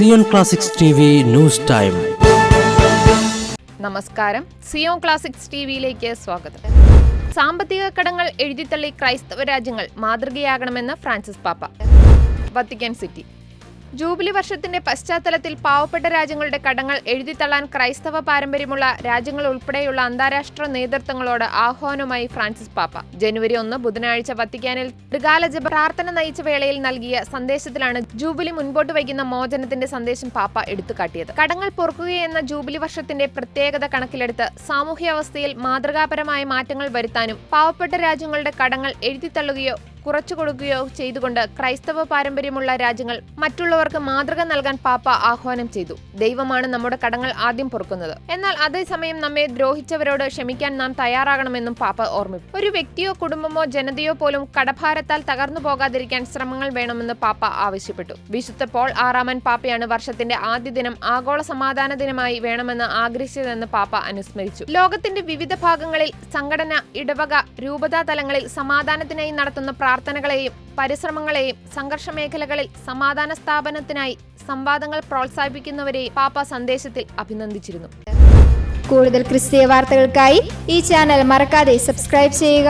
Zion classics TV news time. നമസ്കാരം, Zion classics TVയിലേക്ക് സ്വാഗതം. സാമ്പത്തിക കടങ്ങൾ എഴുതിത്തള്ളി ക്രൈസ്തവ രാജ്യങ്ങൾ മാതൃകയാകണമെന്ന് ഫ്രാൻസിസ് പാപ്പ. Vatican City. ജൂബിലി വർഷത്തിന്റെ പശ്ചാത്തലത്തിൽ പാവപ്പെട്ട രാജ്യങ്ങളുടെ കടങ്ങൾ എഴുതിത്തള്ളാൻ ക്രൈസ്തവ പാരമ്പര്യമുള്ള രാജ്യങ്ങൾ ഉൾപ്പെടെയുള്ള അന്താരാഷ്ട്ര നേതൃത്വങ്ങളോട് ആഹ്വാനവുമായി ഫ്രാൻസിസ് പാപ്പ ജനുവരി 1 ബുധനാഴ്ച വത്തിക്കാനിൽ ത്രികാല ജപ പ്രാർത്ഥന നയിച്ച വേളയിൽ നൽകിയ സന്ദേശത്തിലാണ് ജൂബിലി മുൻപോട്ട് വയ്ക്കുന്ന മോചനത്തിന്റെ സന്ദേശം പാപ്പ എടുത്തുകാട്ടിയത്. കടങ്ങൾ പൊറുക്കുകയെന്ന ജൂബിലി വർഷത്തിന്റെ പ്രത്യേകത കണക്കിലെടുത്ത് സാമൂഹ്യാവസ്ഥയിൽ മാതൃകാപരമായ മാറ്റങ്ങൾ വരുത്താനും പാവപ്പെട്ട രാജ്യങ്ങളുടെ കടങ്ങൾ എഴുതിത്തള്ളുകയോ കുറച്ചു കൊടുക്കുകയോ ചെയ്തുകൊണ്ട് ക്രൈസ്തവ പാരമ്പര്യമുള്ള രാജ്യങ്ങൾ മറ്റുള്ളവർക്ക് മാതൃക നൽകാൻ പാപ്പ ആഹ്വാനം ചെയ്തു. ദൈവമാണ് നമ്മുടെ കടങ്ങൾ ആദ്യം പൊറുക്കുന്നത്. എന്നാൽ അതേസമയം നമ്മെ ദ്രോഹിച്ചവരോട് ക്ഷമിക്കാൻ നാം തയ്യാറാകണമെന്നും പാപ്പ ഓർമ്മിപ്പിച്ചു. ഒരു വ്യക്തിയോ കുടുംബമോ ജനതയോ പോലും കടഭാരത്താൽ തകർന്നു പോകാതിരിക്കാൻ ശ്രമങ്ങൾ വേണമെന്ന് പാപ്പ ആവശ്യപ്പെട്ടു. വിശുദ്ധ പോൾ 6 പാപ്പയാണ് വർഷത്തിന്റെ ആദ്യ ദിനം ആഗോള സമാധാന ദിനമായി വേണമെന്ന് ആഗ്രഹിച്ചതെന്ന് പാപ്പ അനുസ്മരിച്ചു. ലോകത്തിന്റെ വിവിധ ഭാഗങ്ങളിൽ സംഘടന, ഇടവക, രൂപതാ തലങ്ങളിൽ സമാധാനത്തിനായി നടത്തുന്ന പ്രാർത്ഥനകളെയും പരിശ്രമങ്ങളെയും സംഘർഷ മേഖലകളിൽ സമാധാന സ്ഥാപനത്തിനായി സംവാദങ്ങൾ പ്രോത്സാഹിപ്പിക്കുന്നവരെയും പാപ്പ സന്ദേശത്തിൽ അഭിനന്ദിച്ചിരുന്നു. കൂടുതൽ ക്രിസ്തീയ വാർത്തകൾക്കായി ഈ ചാനൽ മറക്കാതെ സബ്സ്ക്രൈബ് ചെയ്യുക.